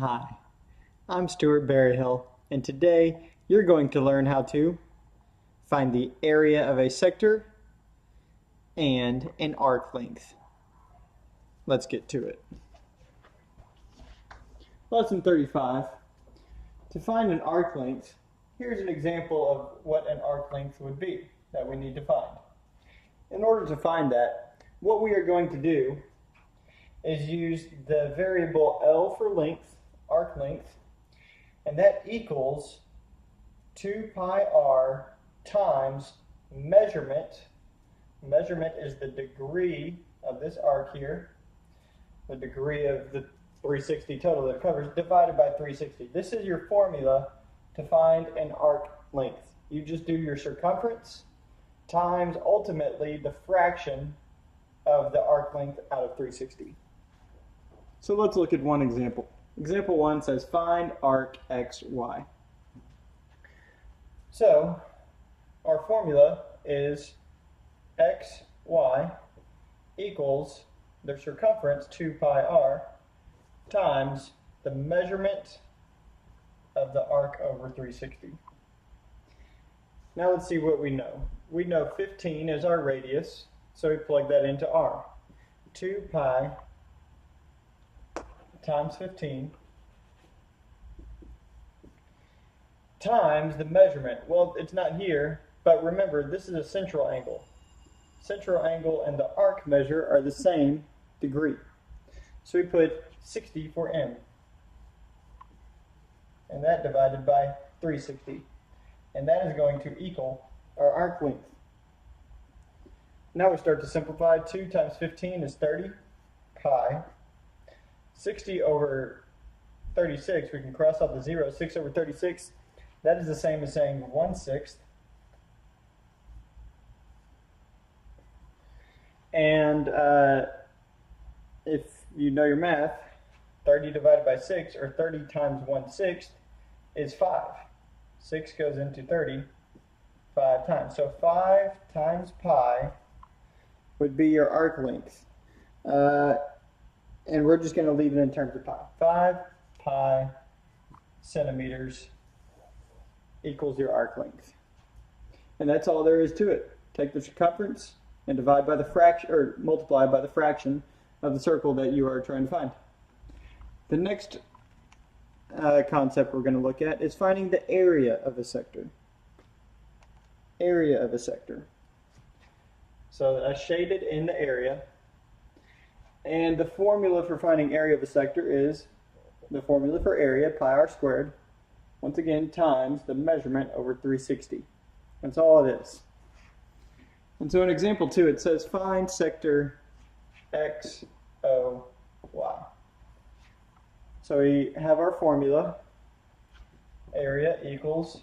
Hi, I'm Stuart Berryhill, and today you're going to learn how to find the area of a sector and an arc length. Let's get to it. Lesson 35. To find an arc length, here's an example of what an arc length would be that we need to find. In order to find that, what we are going to do is use the variable L for length, arc length, and that equals 2 pi r times measurement. Measurement is the degree of this arc here, the degree of the 360 total that it covers, divided by 360. This is your formula to find an arc length. You just do your circumference times ultimately the fraction of the arc length out of 360. So let's look at one example. Example 1 says find arc xy. So our formula is xy equals the circumference 2 pi r times the measurement of the arc over 360. Now let's see what we know. We know 15 is our radius, so we plug that into r. 2 pi times 15 times the measurement. Well, it's not here, but remember, this is a central angle. Central angle and the arc measure are the same degree. So we put 60 for m. And that divided by 360. And that is going to equal our arc length. Now we start to simplify. 2 times 15 is 30 pi. 60 over 36, we can cross out the 0. 6 over 36, that is the same as saying 1/6. And if you know your math, 30 divided by 6, or 30 times 1/6, is 5. 6 goes into 30 5 times. So 5 times pi would be your arc length. And we're just going to leave it in terms of pi. 5 pi centimeters equals your arc length. And that's all there is to it. Take the circumference and divide by the fraction, or multiply by the fraction of the circle that you are trying to find. The next concept we're going to look at is finding the area of a sector. Area of a sector. So I shaded in the area. And the formula for finding area of a sector is the formula for area, pi r squared, once again, times the measurement over 360. That's all it is. And so in example 2, it says find sector x, o, y. So we have our formula, area equals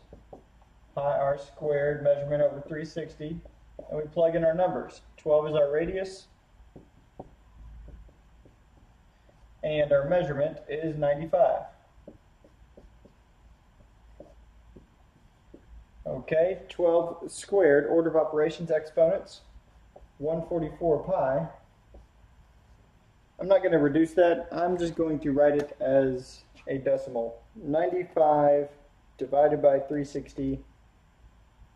pi r squared, measurement over 360, and we plug in our numbers. 12 is our radius, and our measurement is 95. Okay, 12 squared, order of operations, exponents, 144 pi. I'm not going to reduce that. I'm just going to write it as a decimal. 95 divided by 360.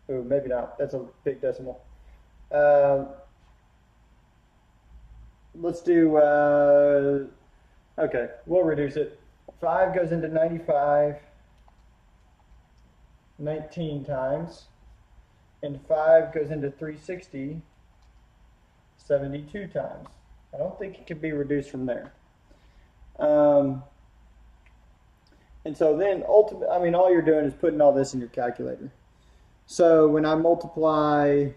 Oh, maybe not. That's a big decimal. Let's do, okay, we'll reduce it. 5 goes into 95 19 times, and 5 goes into 360 72 times. I don't think it can be reduced from there. And so then ultimately, I mean, all you're doing is putting all this in your calculator. So when I multiply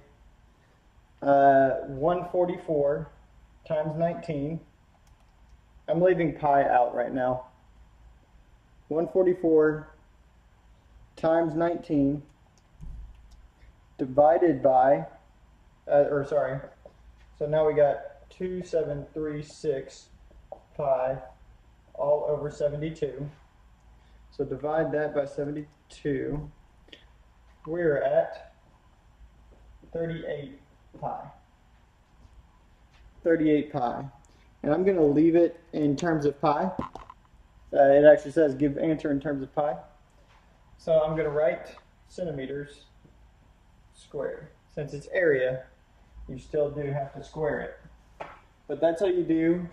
144 times 19, I'm leaving pi out right now. 144 times 19 divided by, so now we got 2736 pi all over 72. So divide that by 72. We're at 38 pi. 38 pi. And I'm going to leave it in terms of pi. It actually says give answer in terms of pi. So I'm going to write centimeters squared. Since it's area, you still do have to square it. But that's how you do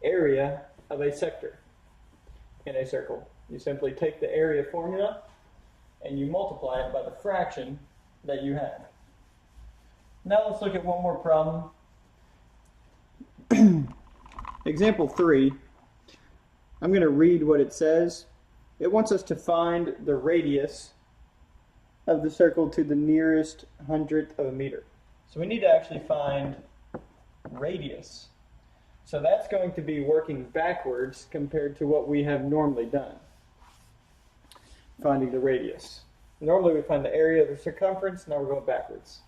area of a sector in a circle. You simply take the area formula and you multiply it by the fraction that you have. Now let's look at one more problem. Example 3. I'm going to read what it says. It wants us to find the radius of the circle to the nearest hundredth of a meter. So we need to actually find radius. So that's going to be working backwards compared to what we have normally done. Finding the radius. Normally we find the area of the circumference, now we're going backwards.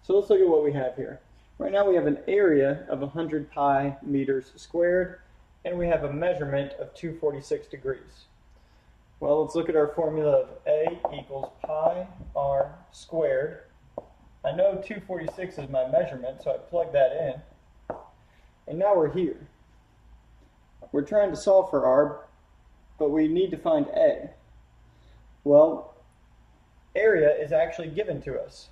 So let's look at what we have here. Right now we have an area of 100 pi meters squared, and we have a measurement of 246 degrees. Well, let's look at our formula of A equals pi r squared. I know 246 is my measurement, so I plug that in. And now we're here. We're trying to solve for r, but we need to find A. Well, area is actually given to us.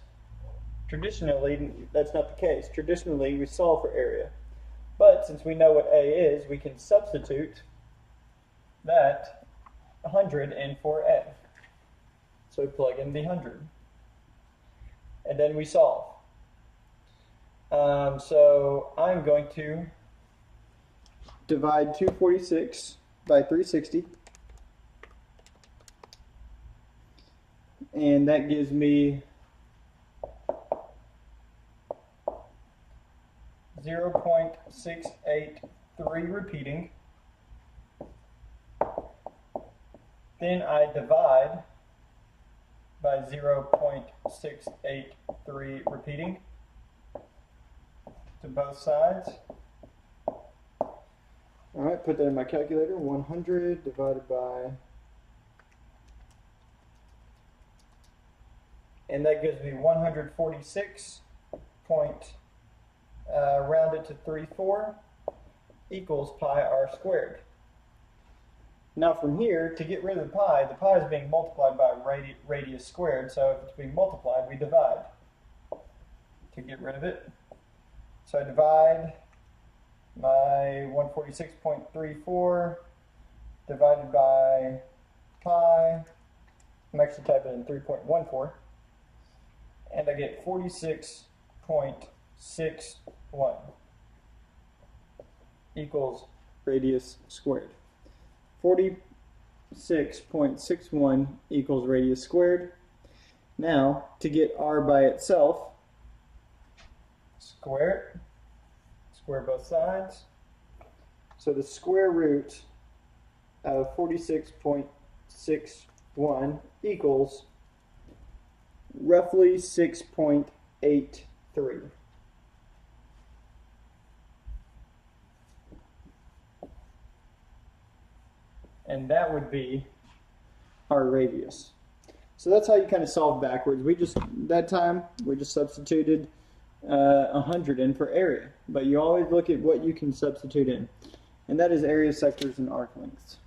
Traditionally, that's not the case. Traditionally, we solve for area. But since we know what A is, we can substitute that 100 in for A. So we plug in the 100. And then we solve. So I'm going to divide 246 by 360. And that gives me 0.683 repeating. Then I divide by 0.683 repeating to both sides. Alright, put that in my calculator. 100 divided by, and that gives me 146 rounded to 34 equals pi r squared. Now from here, to get rid of the pi is being multiplied by radius squared, so if it's being multiplied, we divide to get rid of it. So I divide my 146.34 divided by pi. I'm actually typing in 3.14, and I get 46.61 equals radius squared. 46.61 equals radius squared. Now, to get r by itself, square it, square both sides. So the square root of 46.61 equals roughly 6.83. And that would be our radius. So that's how you kind of solve backwards. That time we just substituted 100 in for area, but you always look at what you can substitute in, and that is area, sectors, and arc lengths.